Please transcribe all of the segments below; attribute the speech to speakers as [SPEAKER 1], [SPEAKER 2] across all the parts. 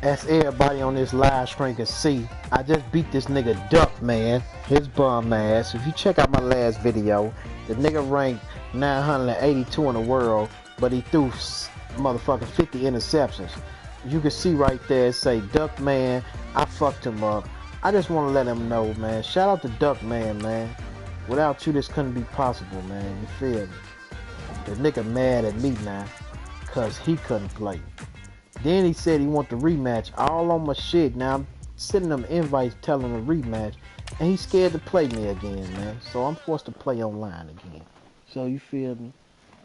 [SPEAKER 1] As everybody on this live stream can see, I just beat this nigga Duck, man. His bum ass. If you check out my last video, the nigga ranked 982 in the world, but he threw motherfucking 50 interceptions. You can see right there, it say Duck Man, I fucked him up. I just want to let him know, man. Shout out to Duck Man, man. Without you, this couldn't be possible, man. You feel me? The nigga mad at me now, cause he couldn't play. Then he said he want the rematch. All on my shit. Now I'm sending him invites telling him a rematch. And he's scared to play me again, man. So I'm forced to play online again. So you feel me?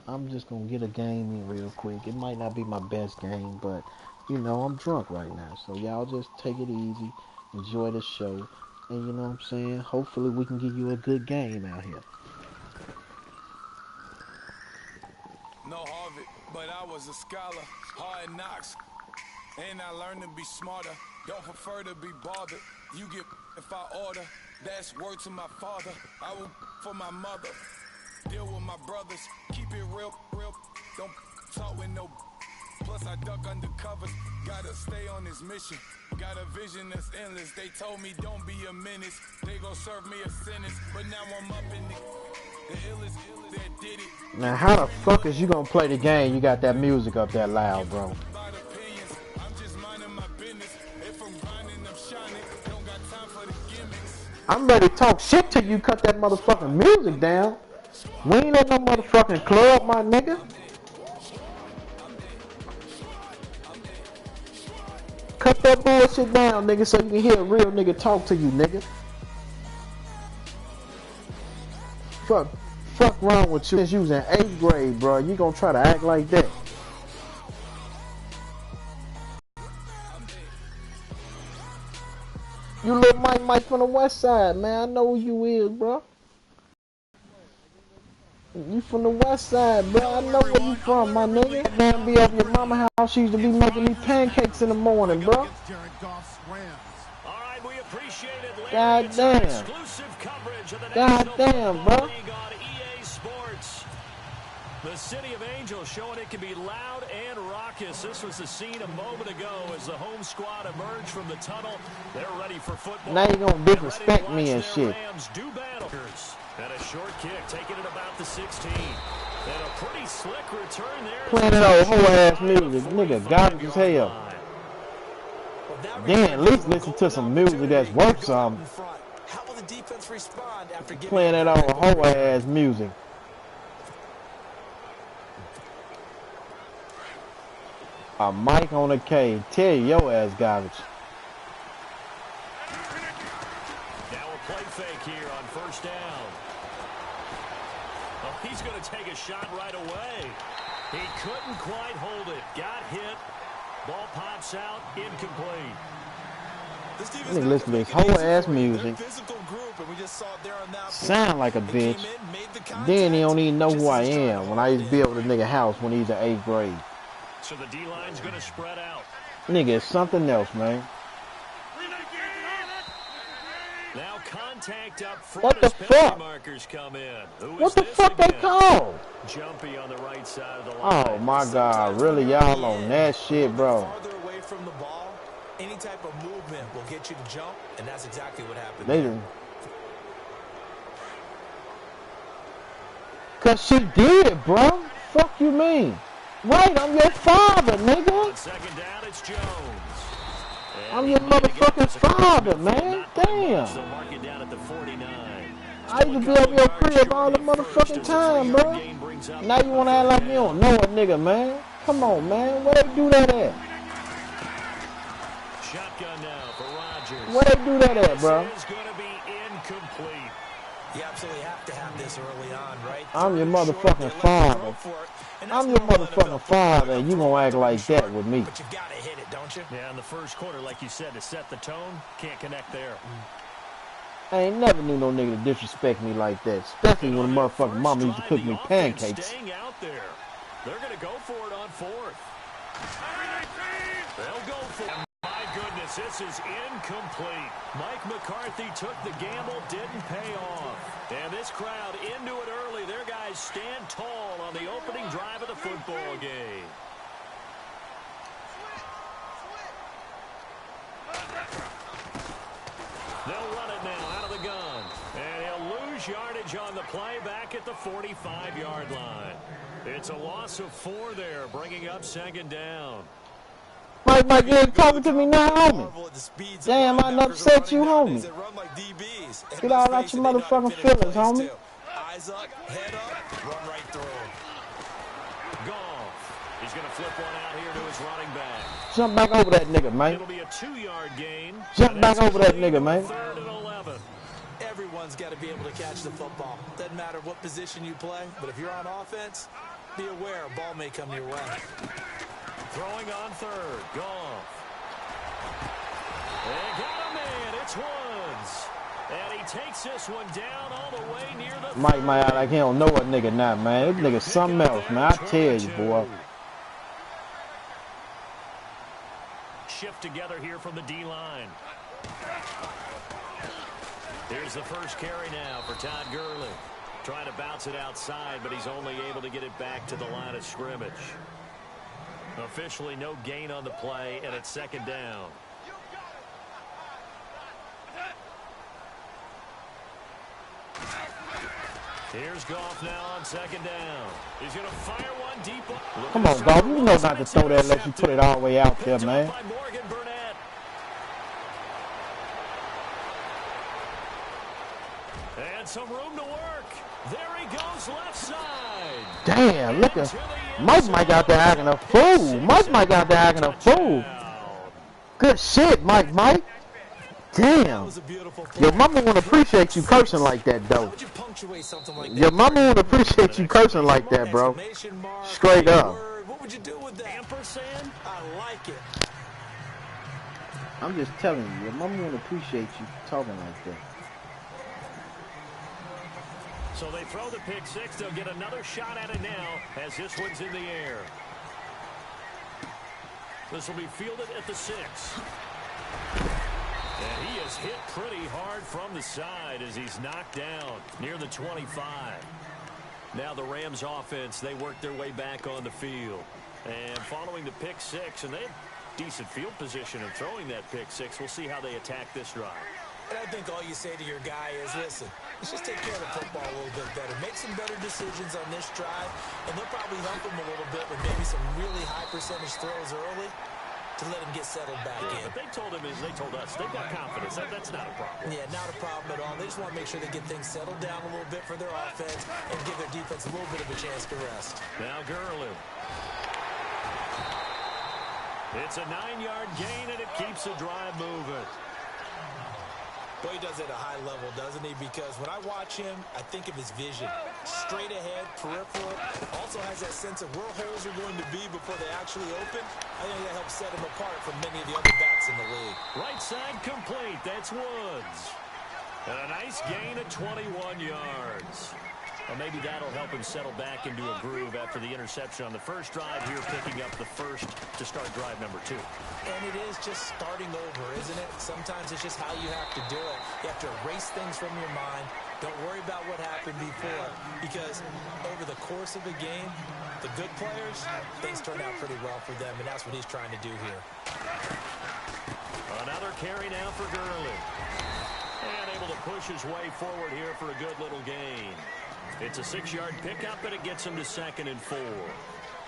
[SPEAKER 1] I'm just gonna get a game in real quick. It might not be my best game, but you know, I'm drunk right now. So y'all just take it easy. Enjoy the show. And you know what I'm saying? Hopefully we can give you a good game out here.
[SPEAKER 2] No Harvard, but I was a scholar. Hard knocks. And I learned to be smarter. Don't prefer to be bothered. You get if I order. That's word to my father. I will for my mother. Deal with my brothers. Keep it real. Don't talk with no. Plus I duck undercovers. Gotta stay on this mission. Got a vision that's endless. They told me don't be a menace. They gon' serve me a sentence. But now I'm up in the illest that did it.
[SPEAKER 1] Now how the fuck is you gonna play the game? You got that music up that loud, bro. I'm ready to talk shit till you cut that motherfucking music down. We ain't at no motherfucking club, my nigga. Cut that bullshit down, nigga, so you can hear a real nigga talk to you, nigga. Fuck wrong with you? Since you was in 8th grade, bro, you gonna try to act like that? You little Mike from the west side, man. I know who you is, bro. You from the west side, bro. I know where you from, my nigga. Man, be over your mama house. She used to be making me pancakes in the morning, bro. God damn. God damn, bro.
[SPEAKER 3] The City of Angels showing it can be loud and raucous. This was the scene a moment ago as the home squad emerged from the tunnel. They're ready for football.
[SPEAKER 1] Now you gonna disrespect me and shit.
[SPEAKER 3] Rams do battle. And a short kick taking it about the 16. And a pretty slick return there.
[SPEAKER 1] Playing that old whole ass music. Nigga garbage as hell. Damn, at least listen to some music that's worth something. Playing that old whole ass music. A mic on a K. Tell you your ass garbage.
[SPEAKER 3] Now a play fake here on first down. Oh, he's going to take a shot right away. He couldn't quite hold it. Got hit. Ball pops out. Incomplete.
[SPEAKER 1] Nigga listen to this whole ass music. Sound like a bitch. Then he don't even know who I am when I used to be over the nigga house when he's in 8th grade.
[SPEAKER 3] So the D-line's going to spread out.
[SPEAKER 1] Nigga, it's something else, man.
[SPEAKER 3] Now contact up front.
[SPEAKER 1] What the fuck?
[SPEAKER 3] Markers come in.
[SPEAKER 1] What the fuck they called?
[SPEAKER 3] Jumpy on the right side of the line.
[SPEAKER 1] Oh my God, really y'all on that shit, bro.
[SPEAKER 4] Farther away from the ball, any type of movement will get you to jump, and that's exactly what happened.
[SPEAKER 1] They didn't. Cause she did, bro. Fuck you mean? Right, I'm your father, nigga.
[SPEAKER 3] On second down, it's Jones.
[SPEAKER 1] I'm your motherfucking father, man. Damn.
[SPEAKER 3] So mark it down at the 49.
[SPEAKER 1] I used to be over your crib all the motherfucking time, bro. Now you wanna act like you don't know a nigga, man. Come on, man. Where they do that at?
[SPEAKER 3] Shotgun now for Rodgers.
[SPEAKER 1] Where they do that at, bro?
[SPEAKER 3] This is going to be incomplete.
[SPEAKER 4] You absolutely have to have this early on, right?
[SPEAKER 1] I'm your motherfucking father. I'm your motherfucking father, and you gonna act like that with me.
[SPEAKER 4] But you gotta hit it, don't you?
[SPEAKER 3] Yeah, in the first quarter, like you said, to set the tone, can't connect there.
[SPEAKER 1] I ain't never knew no nigga to disrespect me like that, especially when the motherfucking mama used to cook me pancakes.
[SPEAKER 3] Staying out there. They're going to go for it on fourth. They'll go for it. My goodness, this is incomplete. Mike McCarthy took the gamble, didn't pay off. And this crowd into it early. Their guys stand tall on the opening drive of the football game. They'll run it now out of the gun. And he'll lose yardage on the play back at the 45-yard line. It's a loss of 4 there, bringing up 2nd down.
[SPEAKER 1] Mike, you ain't talking to me now, homie. Damn, I done upset you, homie. Get all out your motherfucking feelings, homie.
[SPEAKER 4] Eyes up, head up, run right through.
[SPEAKER 3] Goff. He's going to flip one out here to his running back.
[SPEAKER 1] Jump back over that nigga, man.
[SPEAKER 3] It'll be a 2-yard gain.
[SPEAKER 1] Jump back over that nigga, man.
[SPEAKER 3] 3rd and 11.
[SPEAKER 4] Everyone's got to be able to catch the football. Doesn't matter what position you play, but if you're on offense, be aware a ball may come your way.
[SPEAKER 3] Throwing on 3rd. Goff. They got a man. It's Woods. And he takes this one down all the way near the
[SPEAKER 1] Mike act like he don't know a nigga now, man. This nigga something else, man. I tell you, boy.
[SPEAKER 3] Shift together here from the D-line. Here's the first carry now for Todd Gurley. Trying to bounce it outside, but he's only able to get it back to the line of scrimmage. Officially no gain on the play, and it's 2nd down. Here's Goff now on 2nd down. He's going to fire one deep.
[SPEAKER 1] Come on, Goff. You know not to throw that unless you put it all the way out there, man.
[SPEAKER 3] And some room to work. There he goes left side.
[SPEAKER 1] Damn, look at Mike out there acting a fool. Mike out there acting a fool. Good shit, Mike. Damn. Your mama won't appreciate you cursing like that, though. Your mama won't appreciate you cursing like that, bro. Straight up.
[SPEAKER 4] What would you do with that? Ampersand? I like it.
[SPEAKER 1] I'm just telling you, your mama won't appreciate you talking like that.
[SPEAKER 3] So they throw the pick 6. They'll get another shot at it now as this one's in the air. This will be fielded at the 6. And he is hit pretty hard from the side as he's knocked down near the 25. Now the Rams offense, they work their way back on the field. And following the pick 6, and they have decent field position in throwing that pick 6. We'll see how they attack this drive.
[SPEAKER 4] And I think all you say to your guy is, listen, let's just take care of the football a little bit better. Make some better decisions on this drive, and they'll probably help him a little bit with maybe some really high percentage throws early to let him get settled back in.
[SPEAKER 3] But they told him, as they told us, they've got confidence. That's not a problem.
[SPEAKER 4] Yeah, not a problem at all. They just want to make sure they get things settled down a little bit for their offense and give their defense a little bit of a chance to rest.
[SPEAKER 3] Now Gurley. It's a 9-yard gain, and it keeps the drive moving.
[SPEAKER 4] Boy, he does it at a high level, doesn't he? Because when I watch him, I think of his vision. Straight ahead, peripheral. Also has that sense of where holes are going to be before they actually open. I think that helps set him apart from many of the other backs in the league.
[SPEAKER 3] Right side complete. That's Woods. And a nice gain of 21 yards. Well, maybe that'll help him settle back into a groove after the interception on the first drive here, picking up the first to start drive number 2.
[SPEAKER 4] And it is just starting over, isn't it? Sometimes it's just how you have to do it. You have to erase things from your mind. Don't worry about what happened before, because over the course of the game, the good players, things turn out pretty well for them, and that's what he's trying to do here.
[SPEAKER 3] Another carry now for Gurley. And able to push his way forward here for a good little gain. It's a 6-yard pickup, and it gets him to 2nd and 4.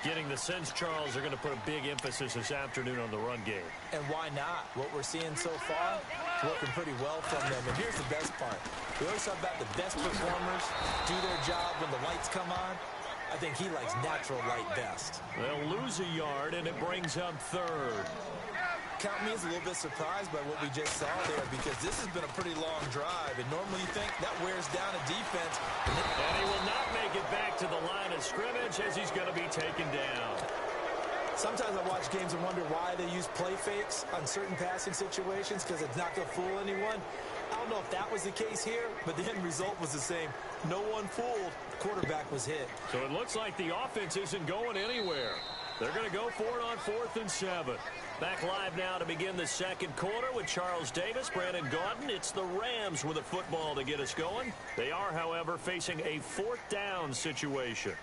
[SPEAKER 3] Getting the sense, Charles, are going to put a big emphasis this afternoon on the run game.
[SPEAKER 4] And why not? What we're seeing so far is working pretty well from them. And here's the best part. We always talk about the best performers do their job when the lights come on. I think he likes natural light best.
[SPEAKER 3] They'll lose a yard, and it brings up 3rd.
[SPEAKER 4] Count me as a little bit surprised by what we just saw there, because this has been a pretty long drive, and normally you think that wears down a defense.
[SPEAKER 3] And he will not make it back to the line of scrimmage as he's going to be taken down.
[SPEAKER 4] Sometimes I watch games and wonder why they use play fakes on certain passing situations, because it's not going to fool anyone. I don't know if that was the case here, but the end result was the same. No one fooled. The quarterback was hit.
[SPEAKER 3] So it looks like the offense isn't going anywhere. They're going to go for it on 4th and 7. Back live now to begin the second quarter with Charles Davis, Brandon Gaudin. It's the Rams with a football to get us going. They are, however, facing a 4th down situation.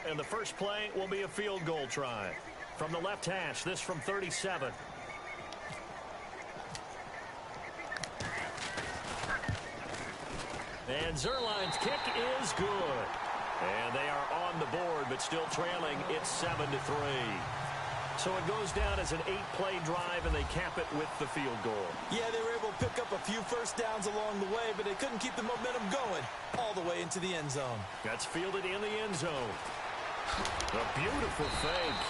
[SPEAKER 3] And the first play will be a field goal try. From the left hash, this from 37. And Zerline's kick is good. And they are on the board, but still trailing. It's 7-3. So it goes down as an 8-play drive, and they cap it with the field goal.
[SPEAKER 4] Yeah, they were able to pick up a few first downs along the way, but they couldn't keep the momentum going all the way into the end zone.
[SPEAKER 3] That's fielded in the end zone. A beautiful fake.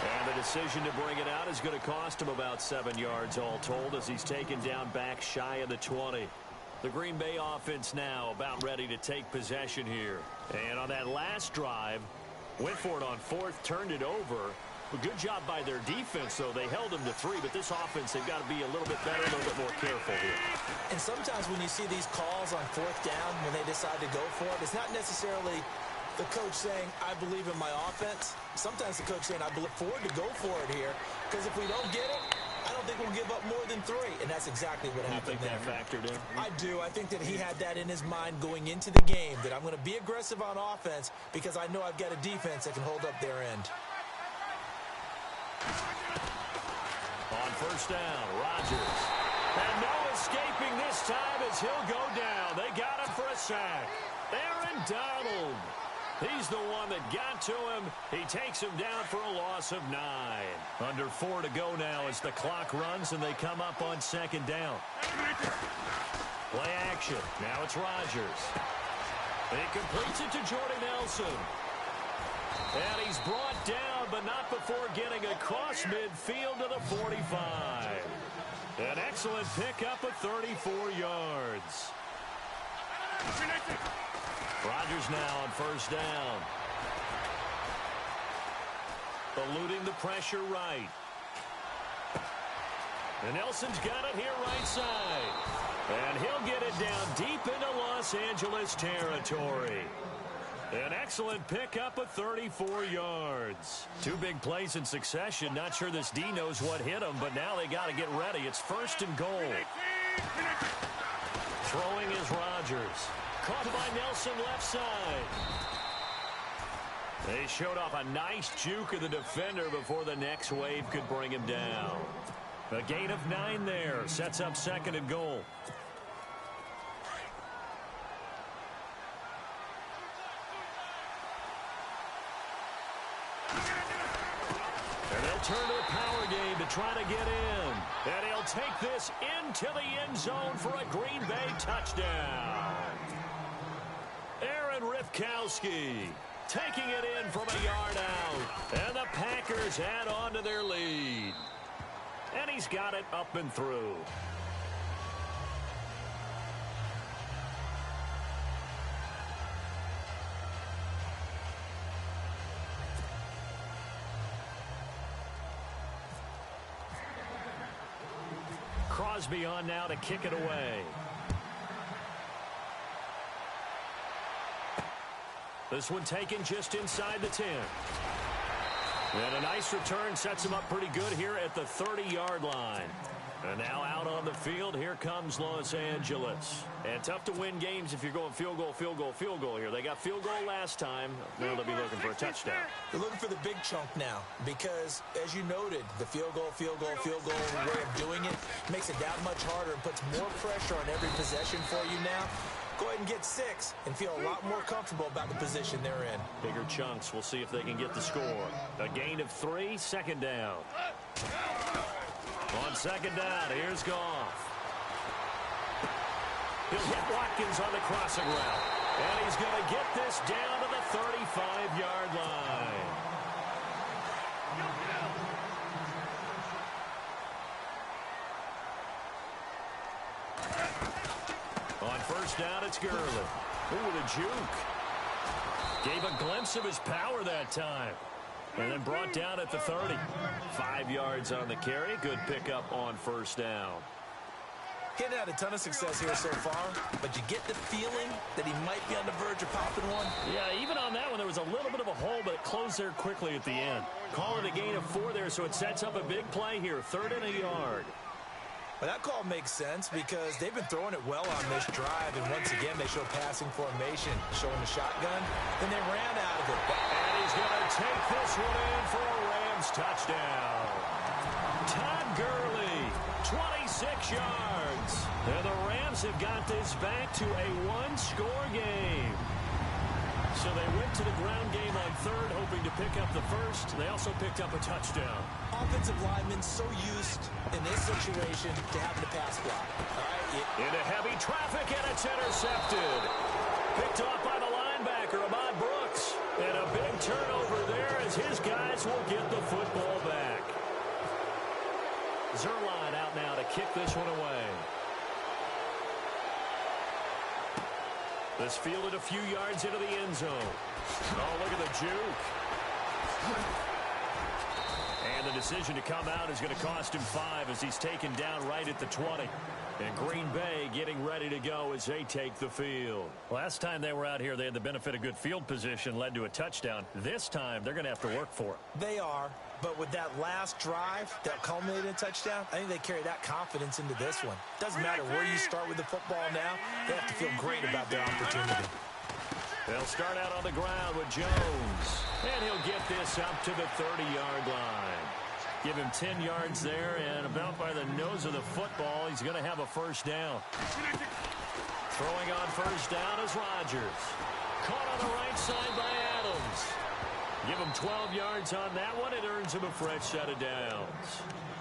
[SPEAKER 3] And the decision to bring it out is going to cost him about 7 yards all told as he's taken down back shy of the 20. The Green Bay offense now about ready to take possession here. And on that last drive, went for it on fourth, turned it over. A good job by their defense, though. They held them to 3, but this offense, they've got to be a little bit better, a little bit more careful here.
[SPEAKER 4] And sometimes when you see these calls on fourth down, when they decide to go for it, it's not necessarily the coach saying, I believe in my offense. Sometimes the coach saying, I believe forward to go for it here, because if we don't get it, I don't think we'll give up more than 3. And that's exactly what happened there.
[SPEAKER 3] You think that factored in?
[SPEAKER 4] I do. I think that he had that in his mind going into the game, that I'm going to be aggressive on offense because I know I've got a defense that can hold up their end.
[SPEAKER 3] On first down, Rodgers. And no escaping this time as he'll go down. They got him for a sack. Aaron Donald. He's the one that got to him. He takes him down for a loss of 9. Under 4 to go now as the clock runs and they come up on second down. Play action. Now it's Rodgers. He completes it to Jordy Nelson. And he's brought down, but not before getting across midfield to the 45. An excellent pickup of 34 yards. Rodgers now on first down. Eluding the pressure right. And Nelson's got it here right side. And he'll get it down deep into Los Angeles territory. An excellent pickup of 34 yards. 2 big plays in succession. Not sure this D knows what hit him, but now they got to get ready. It's first and goal. Throwing is Rodgers. Caught by Nelson left side. They showed off a nice juke of the defender before the next wave could bring him down. A gain of 9 there. Sets up second and goal. And they'll turn to the power game to try to get in. And he'll take this into the end zone for a Green Bay touchdown. Aaron Ripkowski taking it in from a yard out. And the Packers add on to their lead. And he's got it up and through. Crosby on now to kick it away. This one taken just inside the 10. And a nice return sets him up pretty good here at the 30-yard line. And now out on the field, here comes Los Angeles. And tough to win games if you're going field goal, field goal, field goal here. They got field goal last time. Now they'll be looking for a touchdown.
[SPEAKER 4] They're looking for the big chunk now because, as you noted, the field goal way of doing it makes it that much harder and puts more pressure on every possession for you now. Go ahead and get 6 and feel a lot more comfortable about the position they're in.
[SPEAKER 3] Bigger chunks. We'll see if they can get the score. A gain of 3, second down. On second down, here's Goff. He'll hit Watkins on the crossing route. And he's going to get this down to the 35-yard line. On first down, it's Gurley. Ooh, the juke. Gave a glimpse of his power that time. And then brought down at the 30. 5 yards on the carry. Good pickup on first down.
[SPEAKER 4] He hadn't had a ton of success here so far, but you get the feeling that he might be on the verge of popping one.
[SPEAKER 3] Yeah, even on that one, there was a little bit of a hole, but it closed there quickly at the end. Call it a gain of 4 there, so it sets up a big play here. 3rd and a yard.
[SPEAKER 4] Well, that call makes sense because they've been throwing it well on this drive, and once again, they show passing formation, showing the shotgun. Then they ran out of it.
[SPEAKER 3] And he's going to take this one in for a Rams Rams touchdown. Todd Gurley, 26 yards. And the Rams have got this back to a one-score game. So they went to the ground game on third, hoping to pick up the first. They also picked up a touchdown.
[SPEAKER 4] Offensive linemen so used in this situation to having to pass block. All right,
[SPEAKER 3] Into heavy traffic, and it's intercepted. Picked off by the linebacker, Ahmad Brooks. And a big turnover there as his guys will get the football back. Zerline out now to kick this one away. This fielded a few yards into the end zone. Oh, look at the juke. And the decision to come out is going to cost him 5 as he's taken down right at the 20. And Green Bay getting ready to go as they take the field. Last time they were out here, they had the benefit of good field position, led to a touchdown. This time, they're going to have to work for it.
[SPEAKER 4] they are. But with that last drive that culminated in a touchdown, I think they carry that confidence into this one. Doesn't matter where you start with the football now. They have to feel great about their opportunity.
[SPEAKER 3] They'll start out on the ground with Jones. And he'll get this up to the 30-yard line. Give him 10 yards there, and about by the nose of the football, he's going to have a first down. Throwing on first down is Rodgers. Caught on the right side by Adams. Give him 12 yards on that one. It earns him a fresh set of downs.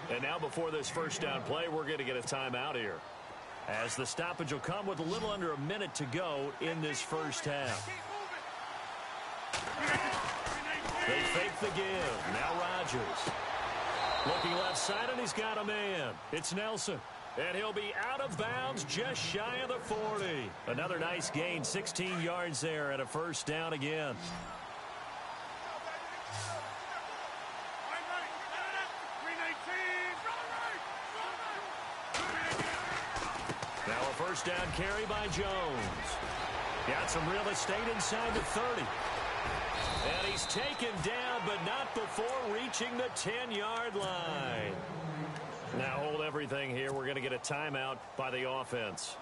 [SPEAKER 3] And now before this first down play, we're going to get a timeout here, as the stoppage will come with a little under a minute to go in this first half. They fake the give. Now Rodgers. Looking left side, and he's got a man. It's Nelson. And he'll be out of bounds just shy of the 40. Another nice gain, 16 yards there, and a first down again. Now a first down carry by Jones. Got some real estate inside the 30. And he's taken down, but not before reaching the 10-yard line. Now hold everything here. We're going to get a timeout by the offense,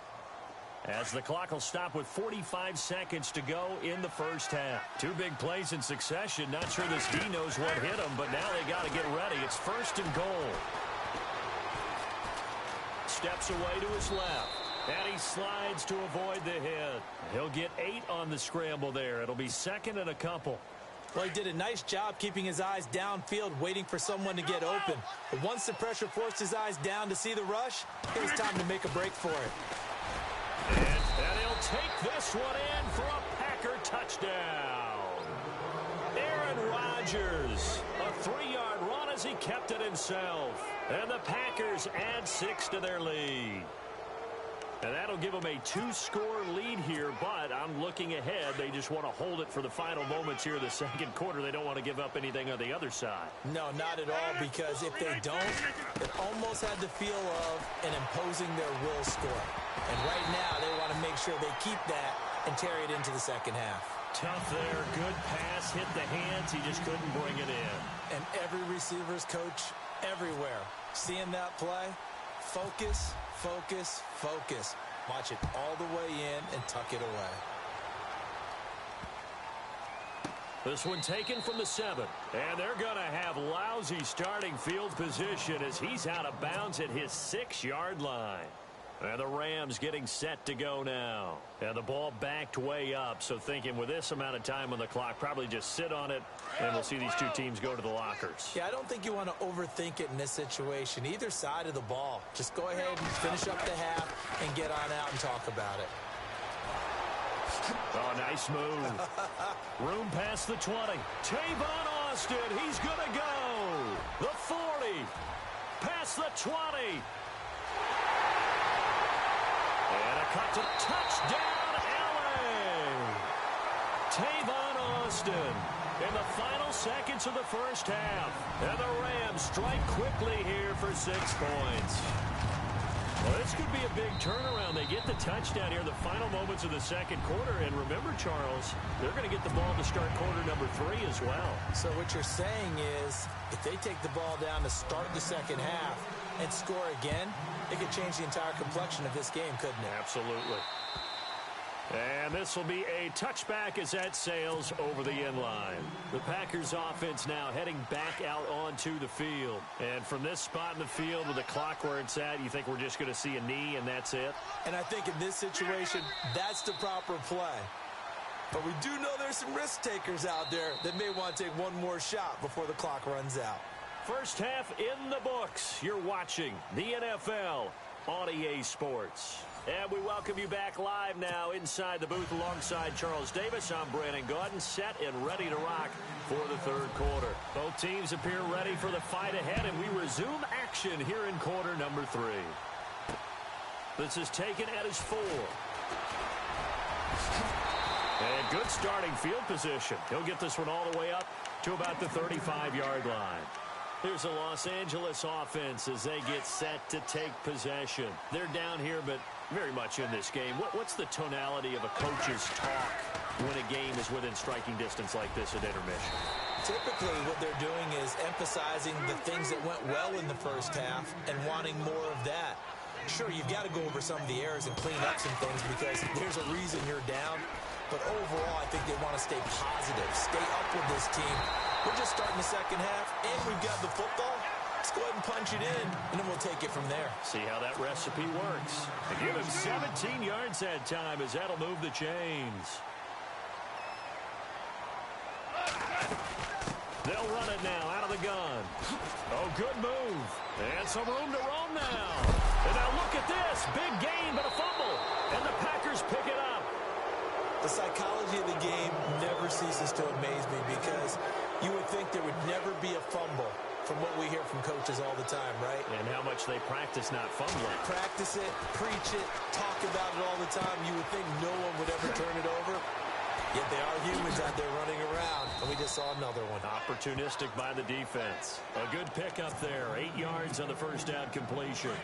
[SPEAKER 3] as the clock will stop with 45 seconds to go in the first half. Two big plays in succession. Not sure this D knows what hit him, but now they got to get ready. It's first and goal. Steps away to his left, and he slides to avoid the hit. He'll get 8 on the scramble there. It'll be second and a couple.
[SPEAKER 4] Well, he did a nice job keeping his eyes downfield, waiting for someone to get open. But once the pressure forced his eyes down to see the rush, it was time to make a break for it.
[SPEAKER 3] And he'll take this one in for a Packer touchdown. Aaron Rodgers, a 3-yard run as he kept it himself. And the Packers add 6 to their lead. And that'll give them a 2-score lead here, but I'm looking ahead. They just want to hold it for the final moments here of the second quarter. They don't want to give up anything on the other side.
[SPEAKER 4] No, not at all, because if they don't, it almost had the feel of an imposing their will score. And right now, they want to make sure they keep that and carry it into the second half.
[SPEAKER 3] Tough there. Good pass. Hit the hands. He just couldn't bring it in.
[SPEAKER 4] And every receiver's coach everywhere, seeing that play, focus, focus, focus. Watch it all the way in and tuck it away.
[SPEAKER 3] This one taken from the 7. And they're going to have lousy starting field position as he's out of bounds at his 6-yard line. And the Rams getting set to go now. And the ball backed way up, so thinking with this amount of time on the clock, probably just sit on it, and we'll see these two teams go to the lockers.
[SPEAKER 4] Yeah, I don't think you want to overthink it in this situation. Either side of the ball. Just go ahead and finish up the half and get on out and talk about it.
[SPEAKER 3] Oh, nice move. Room past the 20. Tavon Austin, he's going to go. The 40. Past the 20. And a cut to touchdown, LA. Tavon Austin in the final seconds of the first half. And the Rams strike quickly here for 6 points. Well, this could be a big turnaround. They get the touchdown here in the final moments of the second quarter. And remember, Charles, they're going to get the ball to start quarter number 3 as well. So
[SPEAKER 4] what you're saying is if they take the ball down to start the second half and score again, it could change the entire complexion of this game, couldn't it?
[SPEAKER 3] Absolutely. And this will be a touchback as that sails over the end line. The Packers offense now heading back out onto the field. And from this spot in the field with the clock where it's at, you think we're just going to see a knee and that's it?
[SPEAKER 4] And I think in this situation, that's the proper play. But we do know there's some risk takers out there that may want to take one more shot before the clock runs out.
[SPEAKER 3] First half in the books. You're watching the NFL on EA Sports. And we welcome you back live now inside the booth alongside Charles Davis. I'm Brandon Gaudin, set and ready to rock for the third quarter. Both teams appear ready for the fight ahead, and we resume action here in quarter number 3. This is taken at his 4. And good starting field position. He'll get this one all the way up to about the 35-yard line. Here's the Los Angeles offense as they get set to take possession. They're down here, but very much in this game. What's the tonality of a coach's talk when a game is within striking distance like this at intermission?
[SPEAKER 4] Typically, what they're doing is emphasizing the things that went well in the first half and wanting more of that. Sure, you've got to go over some of the errors and clean up some things because there's a reason you're down. But overall, I think they want to stay positive, stay up with this team. We're just starting the second half, and we've got the football. Let's go ahead and punch it in, and then we'll take it from there. See how that recipe works.
[SPEAKER 3] They give him 17 yards that time as that'll move the chains. They'll run it now out of the gun. Oh, good move. And some room to roam now. And now look at this. Big gain, but a fumble. And the Packers pick it up.
[SPEAKER 4] The psychology of the game never ceases to amaze me because you would think there would never be a fumble from what we hear from coaches all the time, right?
[SPEAKER 3] And how much they practice not fumbling.
[SPEAKER 4] Practice it, preach it, talk about it all the time. You would think no one would ever turn it over. Yet they are humans out there running around, and we just saw another one.
[SPEAKER 3] Opportunistic by the defense. A good pickup there. 8 yards on the first down completion.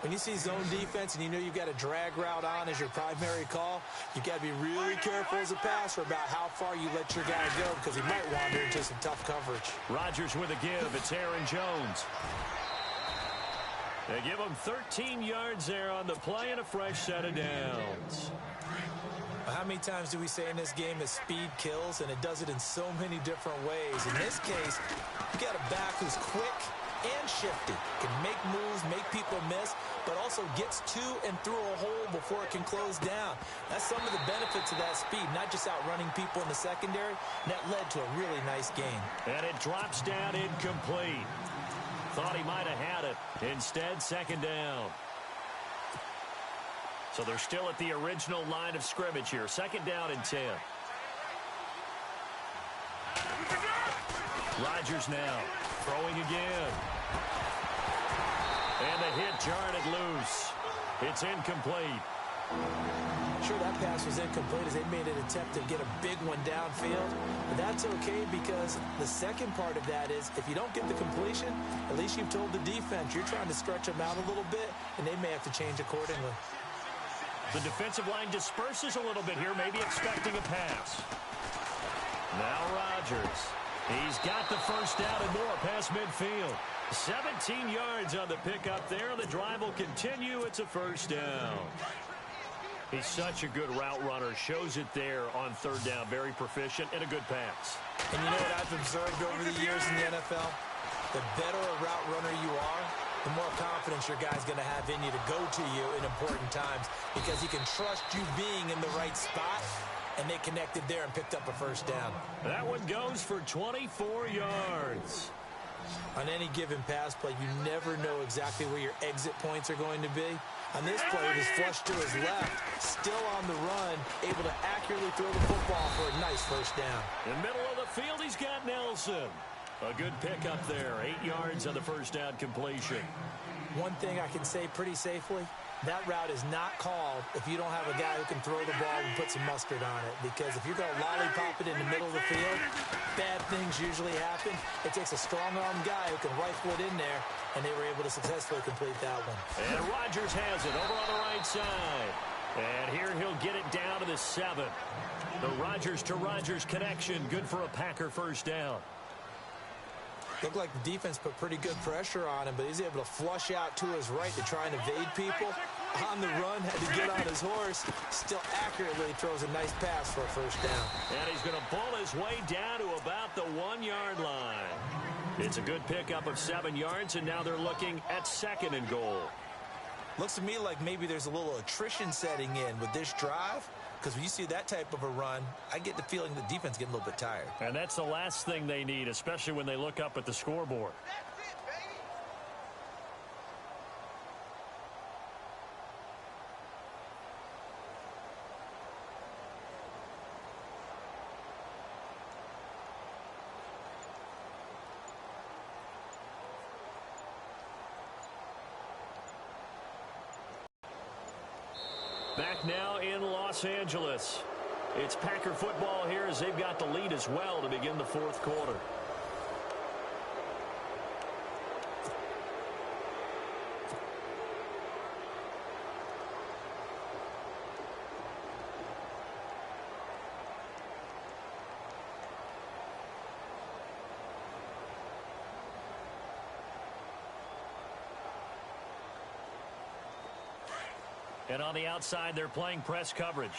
[SPEAKER 4] When you see zone defense and you know you've got a drag route on as your primary call, you've got to be really careful as a passer about how far you let your guy go because he might wander into some tough coverage.
[SPEAKER 3] Rodgers with a give. It's Aaron Jones. They give him 13 yards there on the play and a fresh set of downs.
[SPEAKER 4] How many times do we say in this game that speed kills, and it does it in so many different ways? In this case, you got a back who's quick and shifty, can make moves, make people miss, but also gets to and through a hole before it can close down. That's some of the benefits of that speed, not just outrunning people in the secondary. And that led to a really nice gain.
[SPEAKER 3] And it drops down incomplete. Thought he might have had it. Instead, second down. So they're still at the original line of scrimmage here. Second down and 10. Rodgers now throwing again. And the hit jarred it loose. It's incomplete.
[SPEAKER 4] Sure, that pass was incomplete as they made an attempt to get a big one downfield. But that's okay because the second part of that is if you don't get the completion, at least you've told the defense you're trying to stretch them out a little bit, and they may have to change accordingly.
[SPEAKER 3] The defensive line disperses a little bit here, maybe expecting a pass. Now Rodgers. He's got the first down and more past midfield. 17 yards on the pickup there. The drive will continue. It's a first down. He's such a good route runner. Shows it there on third down. Very proficient and a good pass.
[SPEAKER 4] And you know what I've observed over the years in the NFL? The better a route runner you are, the more confidence your guy's going to have in you to go to you in important times because he can trust you being in the right spot, and they connected there and picked up a first down.
[SPEAKER 3] That one goes for 24 yards.
[SPEAKER 4] On any given pass play, you never know exactly where your exit points are going to be. On this play, it was flushed to his left, still on the run, able to accurately throw the football for a nice first down.
[SPEAKER 3] In the middle of the field, he's got Nelson. A good pickup there, 8 yards on the first down completion.
[SPEAKER 4] One thing I can say pretty safely, that route is not called if you don't have a guy who can throw the ball and put some mustard on it. Because if you're going to lollipop it in the middle of the field, bad things usually happen. It takes a strong-armed guy who can rifle it in there, and they were able to successfully complete that one.
[SPEAKER 3] And Rodgers has it over on the right side. And here he'll get it down to the 7. The Rodgers to Rodgers connection, good for a Packer first down.
[SPEAKER 4] Looked like the defense put pretty good pressure on him, but he's able to flush out to his right to try and evade people. on the run, had to get on his horse. Still accurately throws a nice pass for a first down.
[SPEAKER 3] And he's going to pull his way down to about the 1-yard line. It's a good pickup of 7 yards, and now they're looking at 2nd and goal.
[SPEAKER 4] Looks to me like maybe there's a little attrition setting in with this drive, because when you see that type of a run, I get the feeling the defense is getting a little bit tired.
[SPEAKER 3] And that's the last thing they need, especially when they look up at the scoreboard. Back now in Los Angeles. It's Packer football here as they've got the lead as well to begin the 4th quarter. And on the outside, they're playing press coverage.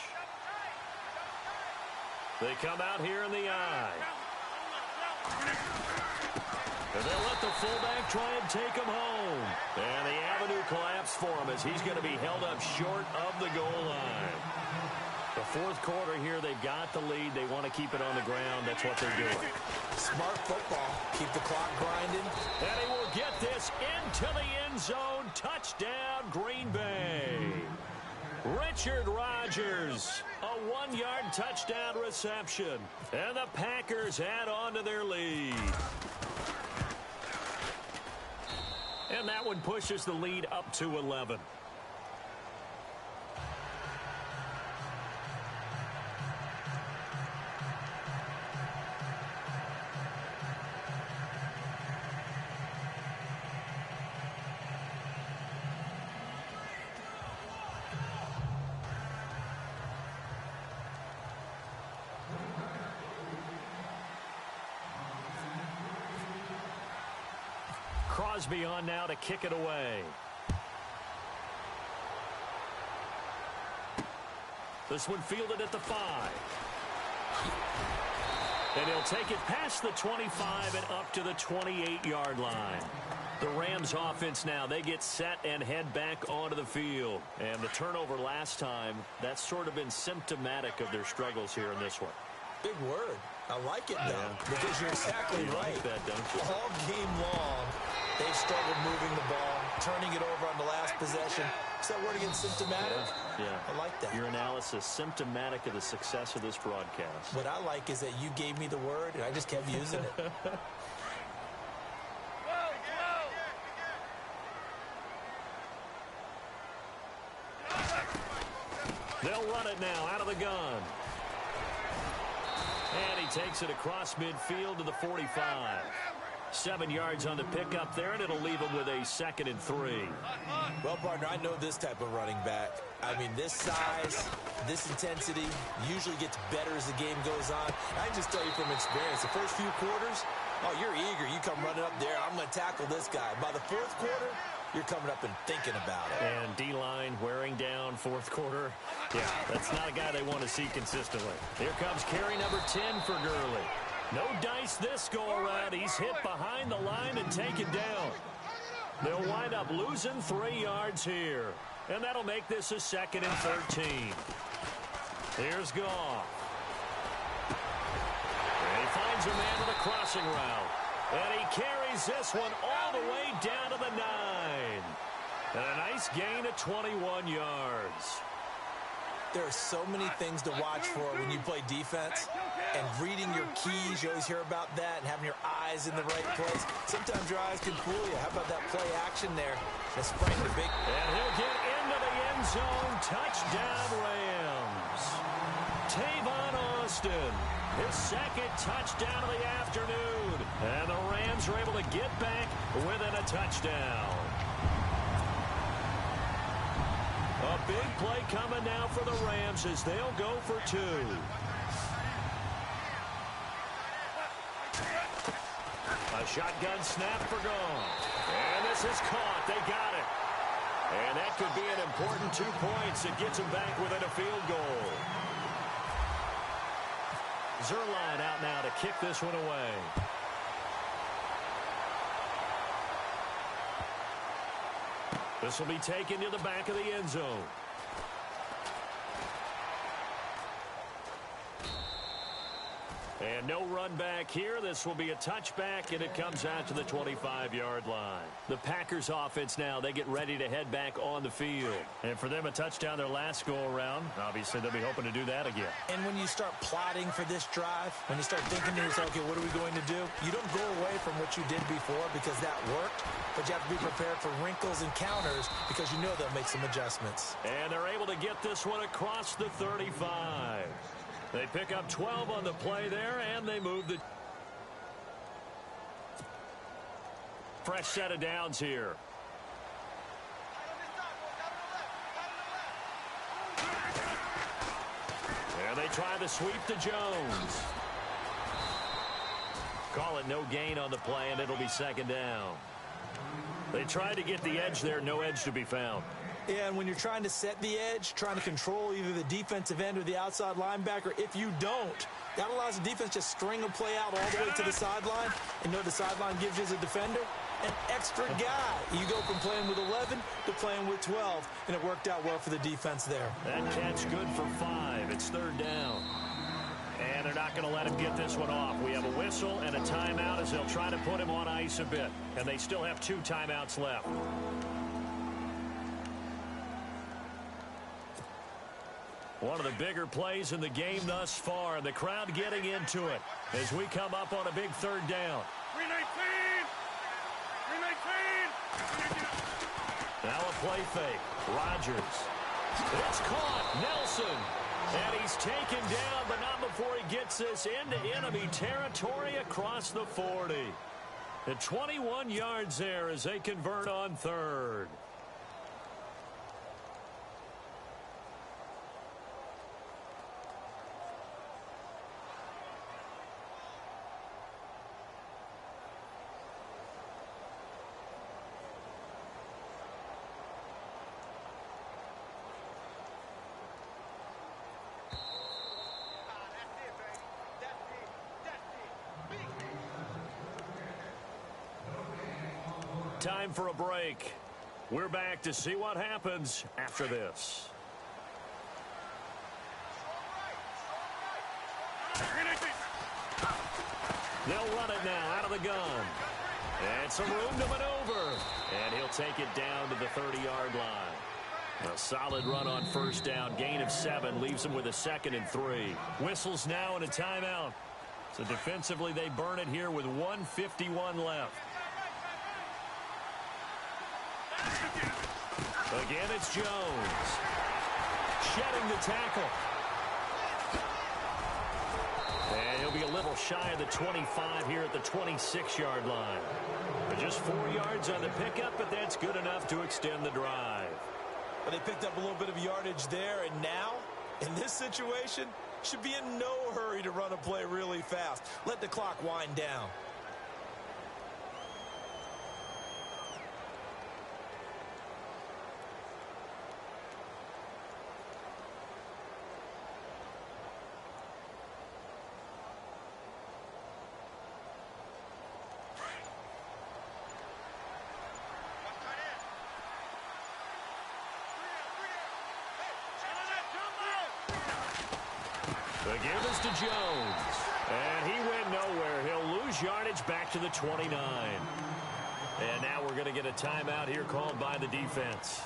[SPEAKER 3] They come out here in the eye. And they'll let the fullback try and take him home. And the avenue collapsed for him as he's going to be held up short of the goal line. The 4th quarter here, they've got the lead. They want to keep it on the ground. That's what they're doing.
[SPEAKER 4] Smart football. Keep the clock grinding.
[SPEAKER 3] And he will get this into the end zone. Touchdown, Green Bay. Richard Rodgers, a 1-yard touchdown reception. And the Packers add on to their lead. And that one pushes the lead up to 11. Crosby on now to kick it away. This one fielded at the 5. And he'll take it past the 25 and up to the 28-yard line. The Rams offense now, they get set and head back onto the field. And the turnover last time, that's sort of been symptomatic of their struggles here in this one.
[SPEAKER 4] Big word. I like it, though, because you're exactly right.
[SPEAKER 3] Like that, don't you?
[SPEAKER 4] All game long, they've struggled moving the ball, turning it over on the last possession. Is that word again, symptomatic?
[SPEAKER 3] Yeah.
[SPEAKER 4] I like that.
[SPEAKER 3] Your analysis, symptomatic of the success of this broadcast.
[SPEAKER 4] What I like is that you gave me the word, and I just kept using it.
[SPEAKER 3] They'll run it now out of the gun. And he takes it across midfield to the 45. 7 yards on the pickup there, and it'll leave him with a 2nd and 3.
[SPEAKER 4] Well, partner, I know this type of running back. I mean, this size, this intensity usually gets better as the game goes on. I can just tell you from experience, the first few quarters, oh, you're eager. You come running up there, I'm going to tackle this guy. By the 4th quarter, you're coming up and thinking about it.
[SPEAKER 3] And D-line wearing down 4th quarter. Yeah, that's not a guy they want to see consistently. Here comes carry number 10 for Gurley. No dice this go-around. He's hit behind the line and taken down. They'll wind up losing 3 yards here. And that'll make this a 2nd and 13. Here's Goff. And he finds a man with a crossing route. And he carries this one all the way down to the 9. And a nice gain of 21 yards.
[SPEAKER 4] There are so many things to watch for when you play defense. And reading your keys, you always hear about that, and having your eyes in the right place. Sometimes your eyes can fool you. How about that play action there? That's right, the big.
[SPEAKER 3] And he'll get into the end zone. Touchdown, Rams. Tavon Austin, his 2nd touchdown of the afternoon. And the Rams are able to get back within a touchdown. A big play coming now for the Rams as they'll go for 2. A shotgun snap for Goff. And this is caught. They got it. And that could be an important 2 points that gets them back within a field goal. Zerline out now to kick this one away. This will be taken to the back of the end zone. And no run back here. This will be a touchback, and it comes out to the 25-yard line. The Packers offense now, they get ready to head back on the field. And for them, a touchdown their last go-around. Obviously, they'll be hoping to do that again.
[SPEAKER 4] And when you start plotting for this drive, when you start thinking to yourself, okay, what are we going to do? You don't go away from what you did before because that worked, but you have to be prepared for wrinkles and counters because you know they'll make some adjustments.
[SPEAKER 3] And they're able to get this one across the 35. They pick up 12 on the play there, and they move the fresh set of downs here. And they try the sweep to Jones. Call it no gain on the play, and it'll be second down. They tried to get the edge there, no edge to be found.
[SPEAKER 4] Yeah, and when you're trying to set the edge, trying to control either the defensive end or the outside linebacker, if you don't, that allows the defense to string a play out all the way to the sideline. And know the sideline gives you as a defender? An extra guy. You go from playing with 11 to playing with 12, and it worked out well for the defense there.
[SPEAKER 3] That catch good for 5. It's third down. And they're not going to let him get this one off. We have a whistle and a timeout as they'll try to put him on ice a bit. And they still have 2 timeouts left. One of the bigger plays in the game thus far, and the crowd getting into it as we come up on a big third down.
[SPEAKER 2] 319! 319!
[SPEAKER 3] Now a play fake. Rodgers. It's caught. Nelson. And he's taken down, but not before he gets this into enemy territory across the 40. At 21 yards there as they convert on third. Time for a break. We're back to see what happens after this. They'll run it now out of the gun. And some room to maneuver. And he'll take it down to the 30-yard line. A solid run on first down. Gain of 7 leaves them with a 2nd and 3. Whistles now and a timeout. So defensively they burn it here with 1:51 left. Again, it's Jones. Shedding the tackle. And he'll be a little shy of the 25 here at the 26-yard line. But just 4 yards on the pickup, but that's good enough to extend the drive.
[SPEAKER 4] But they picked up a little bit of yardage there, and now, in this situation, should be in no hurry to run a play really fast. Let the clock wind down.
[SPEAKER 3] The give is to Jones. And he went nowhere. He'll lose yardage back to the 29. And now we're going to get a timeout here called by the defense.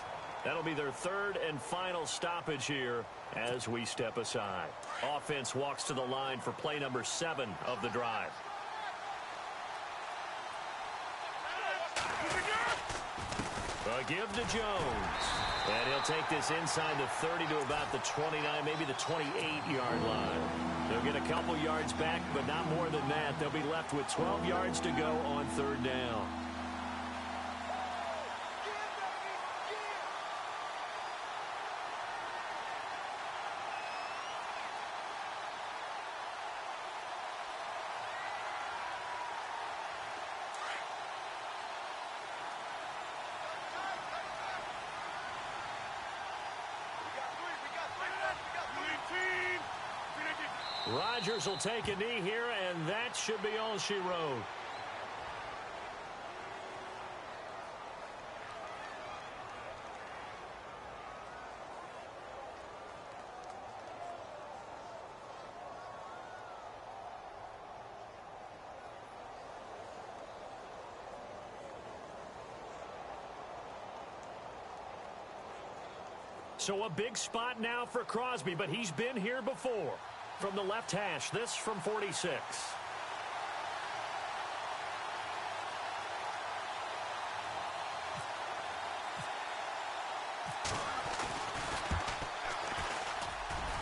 [SPEAKER 3] That'll be their 3rd and final stoppage here as we step aside. Offense walks to the line for play number 7 of the drive. A give to Jones. And he'll take this inside the 30 to about the 29, maybe the 28-yard line. They'll get a couple yards back, but not more than that. They'll be left with 12 yards to go on third down. Rodgers will take a knee here, and that should be all she wrote. So a big spot now for Crosby, but he's been here before. From the left hash, this from 46.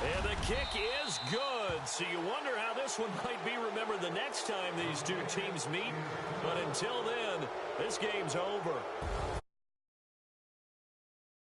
[SPEAKER 3] And the kick is good. So you wonder how this one might be remembered the next time these two teams meet. But until then, this game's over.